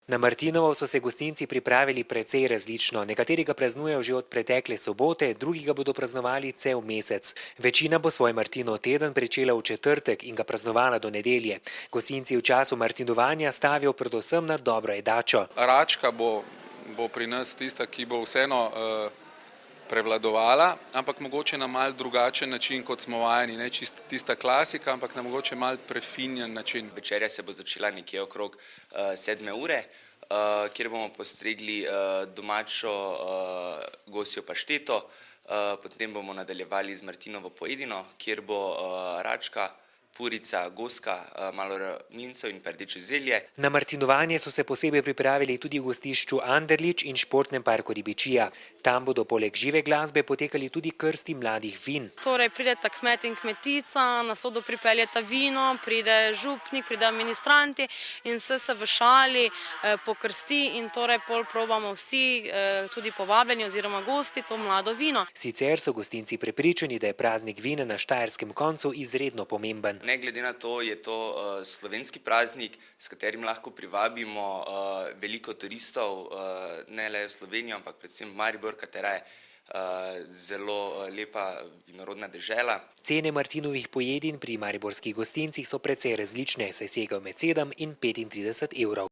Na Martinovo so se gostinci pripravili precej različno. Nekateri ga praznujejo že od pretekle sobote, drugi ga bodo praznovali cel mesec. Večina bo svoj Martinov teden pričela v četrtek in ga praznovala do nedelje. Gostinci v času martinovanja stavijo predvsem na dobro jedačo. Račka bo pri nas tista, ki bo vseeno prevladovala, ampak mogoče na mal drugačen način, kot smo vajeni, ne čisto tista klasika, ampak na mogoče mal prefinjen način. Večerja se bo začela nekje okrog 7. ure, kjer bomo postregli domačo gosjo pašteto, potem bomo nadaljevali z Martinovo pojedino, kjer bo račka, purica, goska, malo mlincev in rdeče zelje. Na martinovanje so se posebej pripravili tudi v gostišču Anderlič in športnem parku Ribičija. Tam bodo poleg žive glasbe potekali tudi krsti mladih vin. Torej prideta kmet in kmetica, na sodo pripeljeta vino, pride župnik, pridejo ministranti in vse se v šali pokrsti in torej pol probamo vsi, tudi povabljeni oziroma gosti, to mlado vino. Sicer so gostinci prepričani, da je praznik vina na štajerskem koncu izredno pomemben. Ne glede na to, je to slovenski praznik, s katerim lahko privabimo veliko turistov, ne le v Slovenijo, ampak predvsem v Maribor, katera je zelo lepa vinorodna dežela. Cene Martinovih pojedin pri mariborskih gostincih so precej različne, saj segajo med 7 in 35 evrov.